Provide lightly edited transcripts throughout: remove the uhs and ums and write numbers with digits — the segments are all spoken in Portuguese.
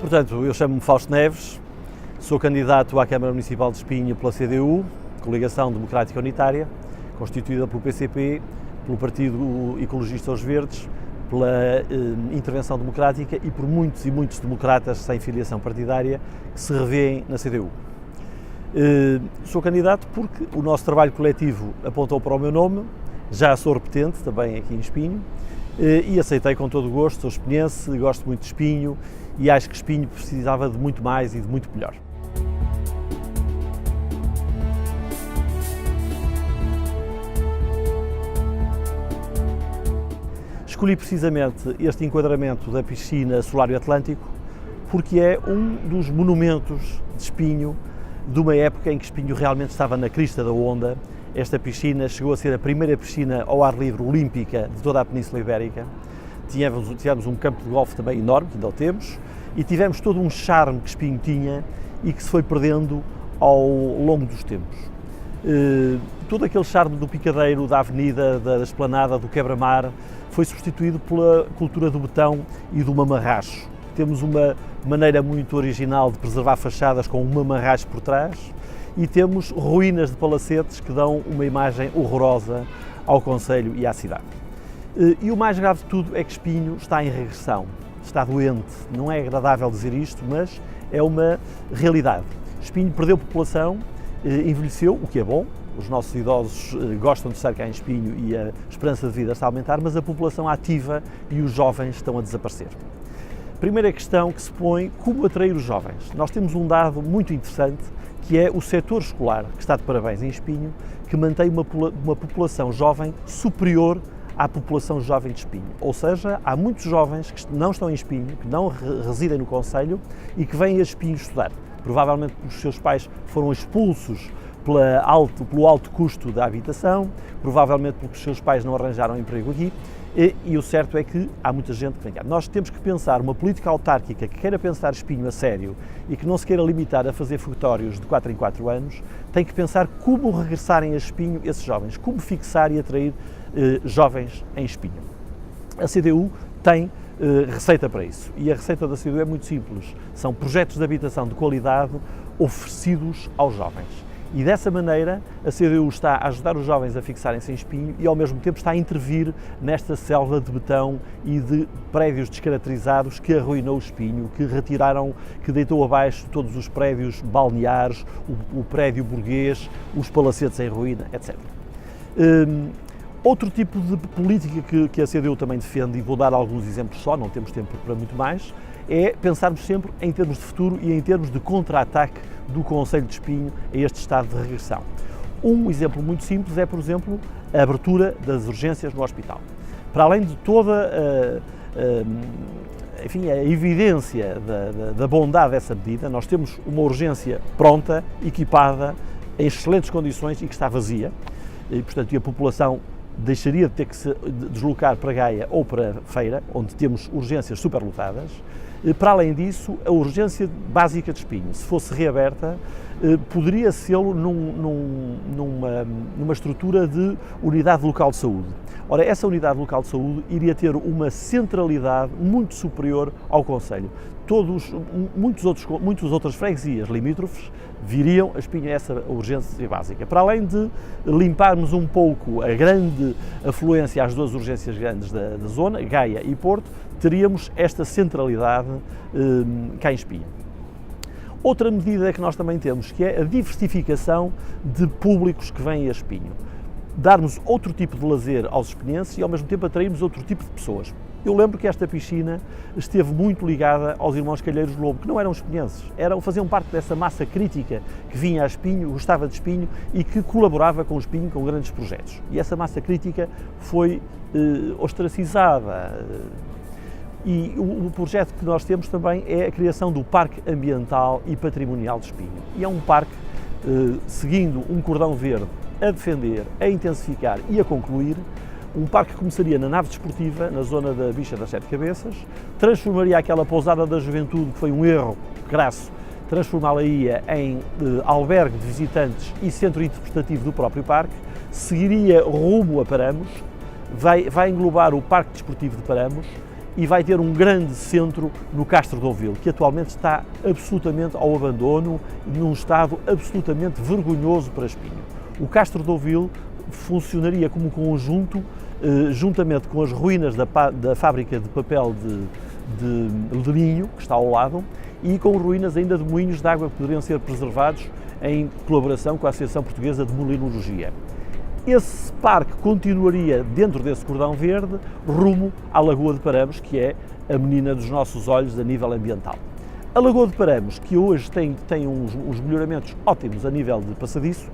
Portanto, eu chamo-me Fausto Neves, sou candidato à Câmara Municipal de Espinho pela CDU, Coligação Democrática Unitária, constituída pelo PCP, pelo Partido Ecologista Os Verdes, pela Intervenção Democrática e por muitos e muitos democratas sem filiação partidária que se revêem na CDU. Sou candidato porque o nosso trabalho coletivo apontou para o meu nome, já sou repetente também aqui em Espinho e aceitei com todo o gosto, sou espinhense, gosto muito de Espinho e acho que Espinho precisava de muito mais e de muito melhor. Escolhi precisamente este enquadramento da piscina Solário Atlântico porque é um dos monumentos de Espinho, de uma época em que Espinho realmente estava na crista da onda. Esta piscina chegou a ser a primeira piscina ao ar livre olímpica de toda a Península Ibérica. Tivemos um campo de golfe também enorme, que ainda o temos, e tivemos todo um charme que Espinho tinha e que se foi perdendo ao longo dos tempos. Todo aquele charme do picadeiro, da avenida, da esplanada, do quebra-mar, foi substituído pela cultura do betão e do mamarracho. Temos uma maneira muito original de preservar fachadas com um mamarracho por trás e temos ruínas de palacetes que dão uma imagem horrorosa ao concelho e à cidade. E o mais grave de tudo é que Espinho está em regressão, está doente. Não é agradável dizer isto, mas é uma realidade. Espinho perdeu população, envelheceu, o que é bom. Os nossos idosos gostam de estar cá em Espinho e a esperança de vida está a aumentar, mas a população ativa e os jovens estão a desaparecer. Primeira questão que se põe, como atrair os jovens? Nós temos um dado muito interessante, que é o setor escolar, que está de parabéns em Espinho, que mantém uma população jovem superior à população jovem de Espinho. Ou seja, há muitos jovens que não estão em Espinho, que não residem no concelho e que vêm a Espinho estudar. Provavelmente porque os seus pais foram expulsos pelo alto custo da habitação, provavelmente porque os seus pais não arranjaram emprego aqui, e o certo é que há muita gente que vem cá. Nós temos que pensar uma política autárquica que queira pensar Espinho a sério e que não se queira limitar a fazer fogatórios de 4 em 4 anos, tem que pensar como regressarem a Espinho esses jovens, como fixar e atrair jovens em Espinho. A CDU tem receita para isso e a receita da CDU é muito simples, são projetos de habitação de qualidade oferecidos aos jovens. E dessa maneira a CDU está a ajudar os jovens a fixarem-se em Espinho e ao mesmo tempo está a intervir nesta selva de betão e de prédios descaracterizados que arruinou o Espinho, que deitou abaixo todos os prédios balneares, o prédio burguês, os palacetes em ruína, etc. Outro tipo de política que a CDU também defende, e vou dar alguns exemplos só, não temos tempo para muito mais, é pensarmos sempre em termos de futuro e em termos de contra-ataque do concelho de Espinho a este estado de regressão. Um exemplo muito simples é, por exemplo, a abertura das urgências no hospital. Para além de toda a evidência da bondade dessa medida, nós temos uma urgência pronta, equipada, em excelentes condições e que está vazia, e, portanto, a população deixaria de ter que se deslocar para Gaia ou para Feira, onde temos urgências superlotadas. Para além disso, a urgência básica de Espinho, se fosse reaberta, poderia ser-lo numa estrutura de unidade local de saúde. Ora, essa unidade local de saúde iria ter uma centralidade muito superior ao concelho. Muitas outras freguesias limítrofes viriam a Espinho essa urgência básica. Para além de limparmos um pouco a grande afluência às duas urgências grandes da zona, Gaia e Porto, teríamos esta centralidade cá em Espinho. Outra medida que nós também temos, que é a diversificação de públicos que vêm a Espinho. Darmos outro tipo de lazer aos espinhenses e ao mesmo tempo atrairmos outro tipo de pessoas. Eu lembro que esta piscina esteve muito ligada aos irmãos Calheiros Lobo, que não eram espinhenses, faziam parte dessa massa crítica que vinha a Espinho, gostava de Espinho e que colaborava com o Espinho com grandes projetos. E essa massa crítica foi ostracizada. E o projeto que nós temos também é a criação do Parque Ambiental e Patrimonial de Espinho. E é um parque seguindo um cordão verde a defender, a intensificar e a concluir. Um parque que começaria na nave desportiva, na zona da Bicha das Sete Cabeças, transformaria aquela pousada da juventude, que foi um erro crasso, transformá-la-ia em albergue de visitantes e centro interpretativo do próprio parque, seguiria rumo a Paramos, vai englobar o Parque Desportivo de Paramos e vai ter um grande centro no Castro de Ouvil, que atualmente está absolutamente ao abandono, num estado absolutamente vergonhoso para Espinho. O Castro de Ouvil funcionaria como um conjunto, juntamente com as ruínas da fábrica de papel de linho, que está ao lado, e com ruínas ainda de moinhos de água que poderiam ser preservados em colaboração com a Associação Portuguesa de Molinologia. Esse parque continuaria dentro desse cordão verde, rumo à Lagoa de Paramos, que é a menina dos nossos olhos a nível ambiental. A Lagoa de Paramos, que hoje tem uns melhoramentos ótimos a nível de passadiço,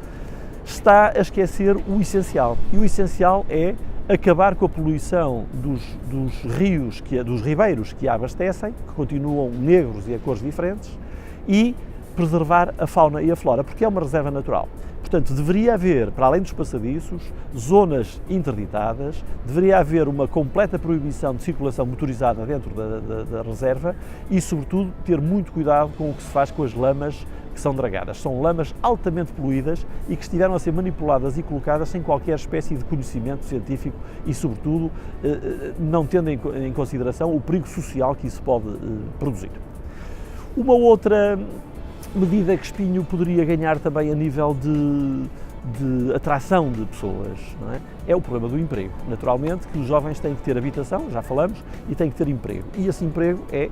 está a esquecer o essencial. E o essencial é acabar com a poluição dos rios, dos ribeiros que a abastecem, que continuam negros e a cores diferentes, e preservar a fauna e a flora, porque é uma reserva natural. Portanto, deveria haver, para além dos passadiços, zonas interditadas, deveria haver uma completa proibição de circulação motorizada dentro da reserva e, sobretudo, ter muito cuidado com o que se faz com as lamas que são dragadas. São lamas altamente poluídas e que estiveram a ser manipuladas e colocadas sem qualquer espécie de conhecimento científico e, sobretudo, não tendo em consideração o perigo social que isso pode produzir. Uma outra medida que Espinho poderia ganhar também a nível de atração de pessoas, não é o problema do emprego. Naturalmente que os jovens têm que ter habitação, já falamos, e têm que ter emprego. E esse emprego é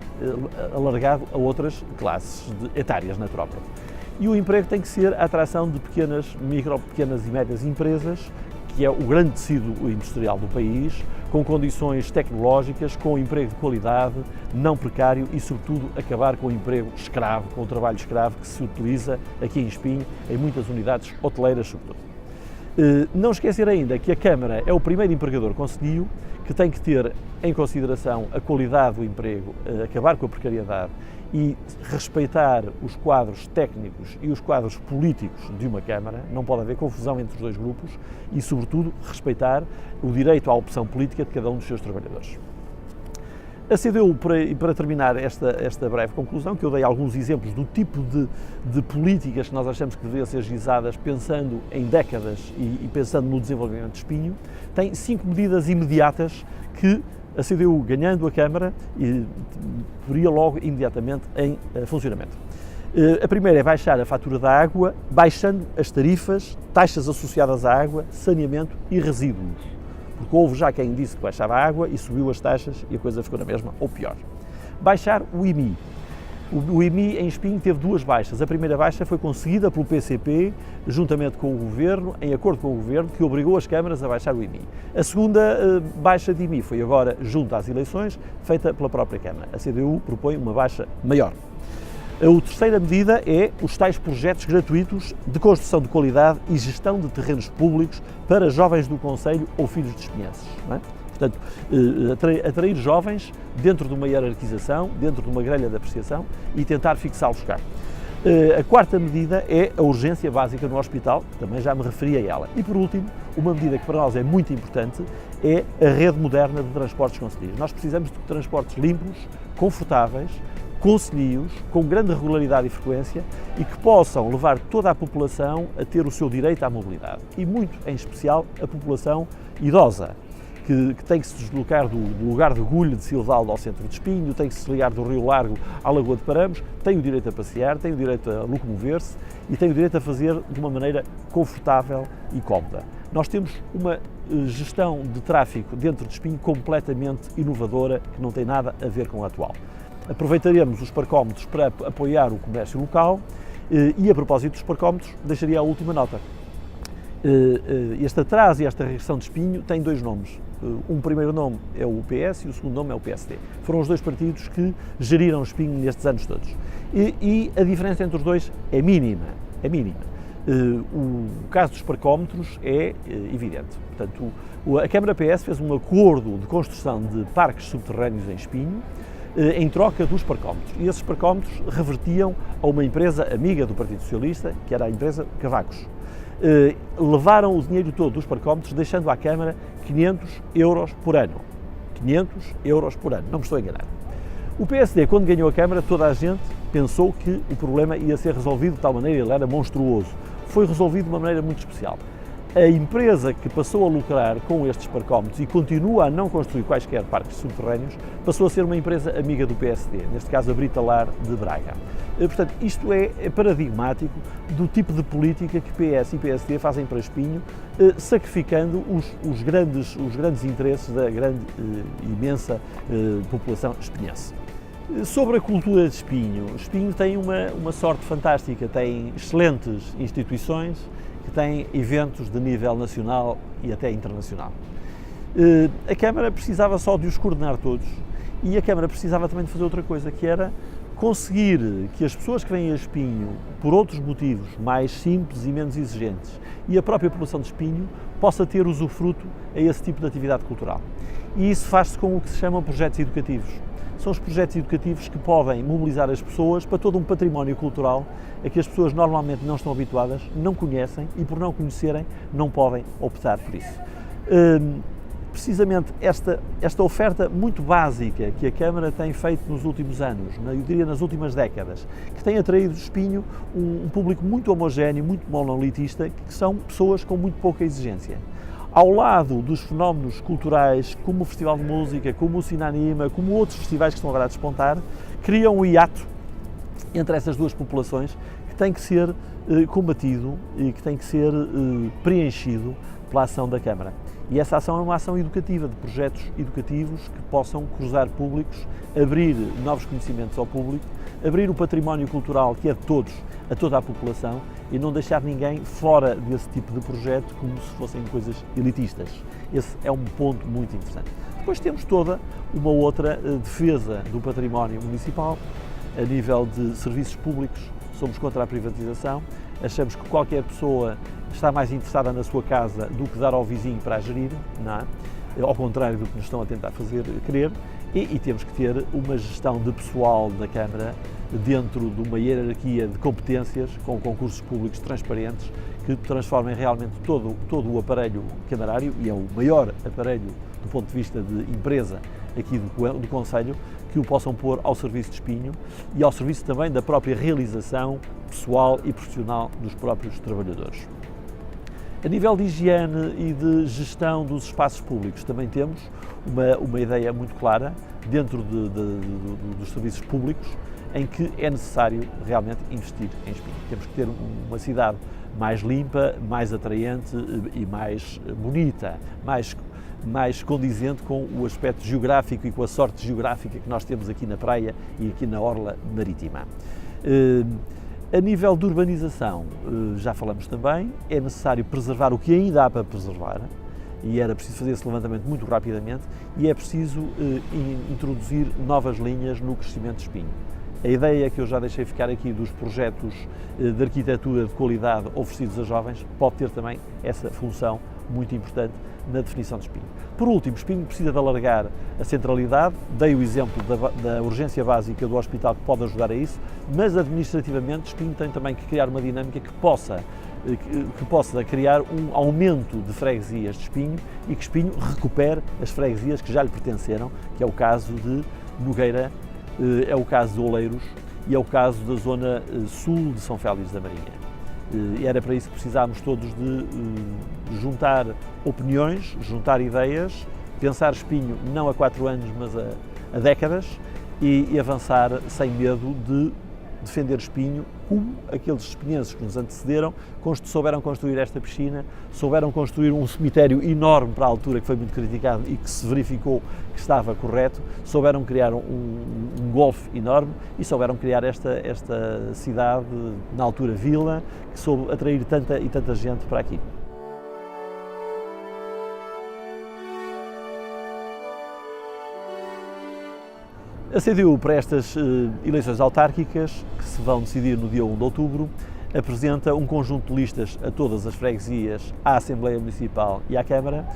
alargado a outras classes etárias, naturalmente. E o emprego tem que ser a atração de pequenas e médias empresas, que é o grande tecido industrial do país, com condições tecnológicas, com emprego de qualidade, não precário e, sobretudo, acabar com o emprego escravo, com o trabalho escravo que se utiliza aqui em Espinho, em muitas unidades hoteleiras, sobretudo. Não esquecer ainda que a Câmara é o primeiro empregador concelhio, que tem que ter em consideração a qualidade do emprego, acabar com a precariedade e respeitar os quadros técnicos e os quadros políticos de uma Câmara, não pode haver confusão entre os dois grupos e, sobretudo, respeitar o direito à opção política de cada um dos seus trabalhadores. A CDU, para terminar esta breve conclusão, que eu dei alguns exemplos do tipo de políticas que nós achamos que deveriam ser ajuizadas pensando em décadas e pensando no desenvolvimento de Espinho, tem 5 medidas imediatas que a CDU, ganhando a Câmara, poria logo imediatamente em funcionamento. A primeira é baixar a fatura da água, baixando as tarifas, taxas associadas à água, saneamento e resíduos. Porque houve já quem disse que baixava a água e subiu as taxas e a coisa ficou na mesma, ou pior. Baixar o IMI. O IMI em Espinho teve 2 baixas. A primeira baixa foi conseguida pelo PCP, juntamente com o Governo, em acordo com o Governo, que obrigou as câmaras a baixar o IMI. A segunda baixa de IMI foi agora, junto às eleições, feita pela própria Câmara. A CDU propõe uma baixa maior. A terceira medida é os tais projetos gratuitos de construção de qualidade e gestão de terrenos públicos para jovens do concelho ou filhos de espinhenses. Não é? Portanto, atrair jovens dentro de uma hierarquização, dentro de uma grelha de apreciação e tentar fixá-los cá. A quarta medida é a urgência básica no hospital, que também já me referi a ela. E por último, uma medida que para nós é muito importante é a rede moderna de transportes concelhios. Nós precisamos de transportes limpos, confortáveis, concelhios, com grande regularidade e frequência e que possam levar toda a população a ter o seu direito à mobilidade. E muito, em especial, a população idosa, que tem que se deslocar do lugar de Gulho de Silvaldo ao centro de Espinho, tem que se desligar do Rio Largo à Lagoa de Paramos, tem o direito a passear, tem o direito a locomover-se e tem o direito a fazer de uma maneira confortável e cómoda. Nós temos uma gestão de tráfego dentro de Espinho completamente inovadora, que não tem nada a ver com a atual. Aproveitaremos os parcómetros para apoiar o comércio local e, a propósito dos parcómetros, deixaria a última nota. Este atraso e esta regressão de Espinho têm 2 nomes. Um primeiro nome é o PS e o segundo nome é o PSD. Foram os 2 partidos que geriram Espinho nestes anos todos. E a diferença entre os dois é mínima. É mínima. O caso dos parcómetros é evidente. Portanto, a Câmara PS fez um acordo de construção de parques subterrâneos em Espinho, em troca dos parcómetros. E esses parcómetros revertiam a uma empresa amiga do Partido Socialista, que era a empresa Cavacos. Levaram o dinheiro todo dos parcómetros, deixando à Câmara 500 euros por ano. 500 euros por ano, não me estou a enganar. O PSD, quando ganhou a Câmara, toda a gente pensou que o problema ia ser resolvido de tal maneira, ele era monstruoso. Foi resolvido de uma maneira muito especial. A empresa que passou a lucrar com estes parcómetros e continua a não construir quaisquer parques subterrâneos, passou a ser uma empresa amiga do PSD, neste caso a Britalar de Braga. Portanto, isto é paradigmático do tipo de política que PS e PSD fazem para Espinho, sacrificando os grandes interesses da grande, imensa população espinhense. Sobre a cultura de Espinho, Espinho tem uma sorte fantástica, tem excelentes instituições, que têm eventos de nível nacional e até internacional. A Câmara precisava só de os coordenar todos e a Câmara precisava também de fazer outra coisa, que era conseguir que as pessoas que vêm a Espinho por outros motivos mais simples e menos exigentes e a própria população de Espinho possa ter usufruto a esse tipo de atividade cultural. E isso faz-se com o que se chamam projetos educativos. São os projetos educativos que podem mobilizar as pessoas para todo um património cultural a que as pessoas normalmente não estão habituadas, não conhecem e, por não conhecerem, não podem optar por isso. Precisamente esta oferta muito básica que a Câmara tem feito nos últimos anos, eu diria nas últimas décadas, que tem atraído do Espinho um público muito homogéneo, muito monolitista, que são pessoas com muito pouca exigência. Ao lado dos fenómenos culturais, como o Festival de Música, como o Cinanima, como outros festivais que estão agora a despontar, criam um hiato entre essas duas populações que tem que ser combatido e que tem que ser preenchido pela ação da Câmara. E essa ação é uma ação educativa, de projetos educativos que possam cruzar públicos, abrir novos conhecimentos ao público, abrir o património cultural que é de todos, a toda a população, e não deixar ninguém fora desse tipo de projeto como se fossem coisas elitistas. Esse é um ponto muito interessante. Depois temos toda uma outra defesa do património municipal, a nível de serviços públicos. Somos contra a privatização, achamos que qualquer pessoa está mais interessada na sua casa do que dar ao vizinho para a gerir, não é? Ao contrário do que nos estão a tentar fazer crer, e temos que ter uma gestão de pessoal da Câmara dentro de uma hierarquia de competências, com concursos públicos transparentes, que transformem realmente todo o aparelho camarário, e é o maior aparelho do ponto de vista de empresa aqui do Conselho, que o possam pôr ao serviço de Espinho e ao serviço também da própria realização pessoal e profissional dos próprios trabalhadores. A nível de higiene e de gestão dos espaços públicos, também temos uma ideia muito clara dentro dos serviços públicos, em que é necessário realmente investir em Espinho. Temos que ter uma cidade mais limpa, mais atraente e mais bonita, mais condizente com o aspecto geográfico e com a sorte geográfica que nós temos aqui na praia e aqui na orla marítima. A nível de urbanização, já falamos também, é necessário preservar o que ainda há para preservar, e era preciso fazer esse levantamento muito rapidamente, e é preciso introduzir novas linhas no crescimento de Espinho. A ideia que eu já deixei ficar aqui dos projetos de arquitetura de qualidade oferecidos a jovens pode ter também essa função muito importante na definição de Espinho. Por último, Espinho precisa de alargar a centralidade, dei o exemplo da urgência básica do hospital que pode ajudar a isso, mas administrativamente Espinho tem também que criar uma dinâmica que possa criar um aumento de freguesias de Espinho e que Espinho recupere as freguesias que já lhe pertenceram, que é o caso de Nogueira, é o caso de Oleiros e é o caso da zona sul de São Félix da Marinha. E era para isso que precisámos todos de juntar opiniões, juntar ideias, pensar Espinho não a 4 anos, mas a décadas, e avançar sem medo de defender Espinho, como aqueles espinhenses que nos antecederam souberam construir esta piscina, souberam construir um cemitério enorme para a altura, que foi muito criticado e que se verificou que estava correto, souberam criar um golfe enorme e souberam criar esta cidade, na altura vila, que soube atrair tanta gente para aqui. A CDU, para estas eleições autárquicas, que se vão decidir no dia 1 de outubro, apresenta um conjunto de listas a todas as freguesias, à Assembleia Municipal e à Câmara,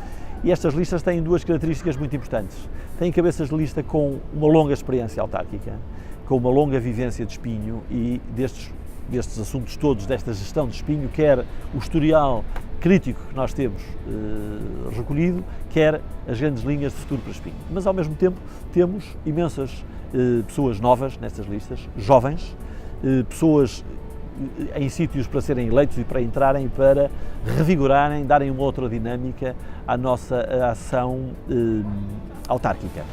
e estas listas têm duas características muito importantes. Têm cabeças de lista com uma longa experiência autárquica, com uma longa vivência de Espinho e destes assuntos todos, desta gestão de Espinho, quer o historial crítico que nós temos recolhido, quer as grandes linhas de futuro para Espinho. Mas, ao mesmo tempo, temos imensas pessoas novas nestas listas, jovens, pessoas em sítios para serem eleitos e para entrarem, para revigorarem, darem uma outra dinâmica à nossa ação autárquica.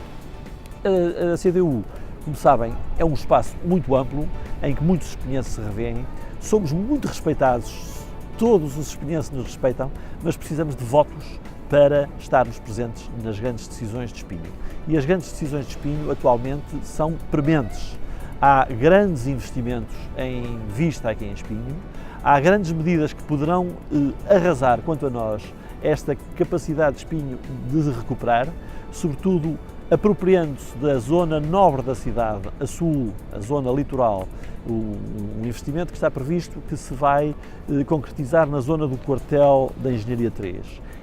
A CDU, como sabem, é um espaço muito amplo, em que muitos espinhenses se revêem, somos muito respeitados, todos os espinhenses nos respeitam, mas precisamos de votos para estarmos presentes nas grandes decisões de Espinho. E as grandes decisões de Espinho atualmente são prementes. Há grandes investimentos em vista aqui em Espinho, há grandes medidas que poderão arrasar, quanto a nós, esta capacidade de Espinho de recuperar, sobretudo apropriando-se da zona nobre da cidade, a sul, a zona litoral, um investimento que está previsto que se vai concretizar na zona do quartel da Engenharia 3.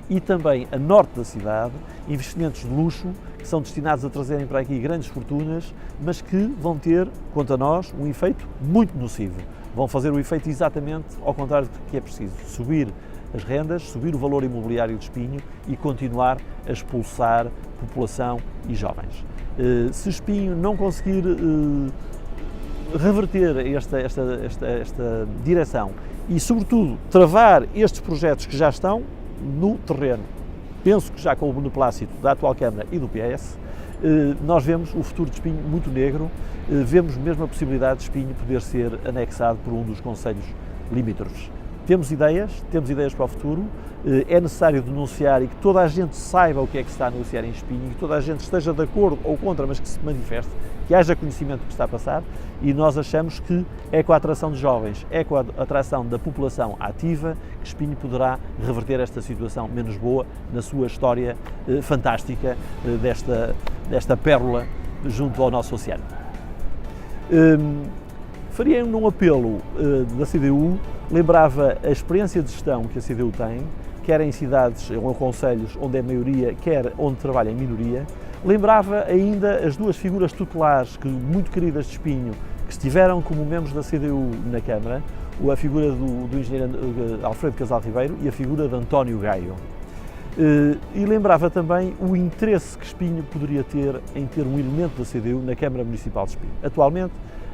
E também a norte da cidade, investimentos de luxo que são destinados a trazerem para aqui grandes fortunas, mas que vão ter, quanto a nós, um efeito muito nocivo. Vão fazer o efeito exatamente ao contrário do que é preciso: subir as rendas, subir o valor imobiliário de Espinho e continuar a expulsar população e jovens. Se Espinho não conseguir reverter esta direção e, sobretudo, travar estes projetos que já estão no terreno, penso que já com o beneplácito da atual Câmara e do PS, nós vemos o futuro de Espinho muito negro, vemos mesmo a possibilidade de Espinho poder ser anexado por um dos concelhos limítrofes. Temos ideias para o futuro, é necessário denunciar e que toda a gente saiba o que é que se está a negociar em Espinho, que toda a gente esteja de acordo ou contra, mas que se manifeste, que haja conhecimento do que está a passar, e nós achamos que é com a atração de jovens, é com a atração da população ativa que Espinho poderá reverter esta situação menos boa na sua história fantástica desta pérola junto ao nosso oceano. Faria um apelo da CDU, lembrava a experiência de gestão que a CDU tem, quer em cidades ou em concelhos onde é maioria, quer onde trabalha em minoria. Lembrava ainda as duas figuras tutelares muito queridas de Espinho, que estiveram como membros da CDU na Câmara, a figura do engenheiro Alfredo Casal Ribeiro e a figura de António Gaio. E lembrava também o interesse que Espinho poderia ter em ter um elemento da CDU na Câmara Municipal de Espinho. Atualmente,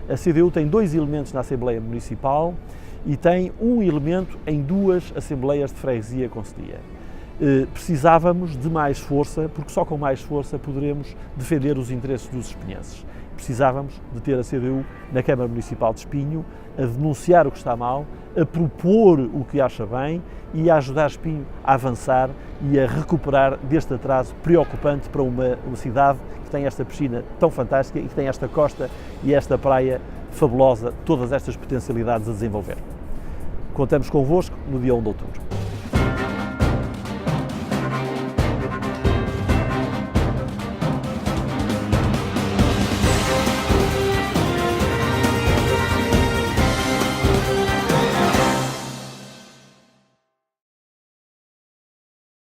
a CDU tem 2 elementos na Assembleia Municipal e tem um elemento em 2 Assembleias de Freguesia concelhia. Precisávamos de mais força, porque só com mais força poderemos defender os interesses dos espinhenses. Precisávamos de ter a CDU na Câmara Municipal de Espinho a denunciar o que está mal, a propor o que acha bem e a ajudar Espinho a avançar e a recuperar deste atraso preocupante para uma cidade que tem esta piscina tão fantástica e que tem esta costa e esta praia fabulosa, todas estas potencialidades a desenvolver. Contamos convosco no dia 1 de outubro.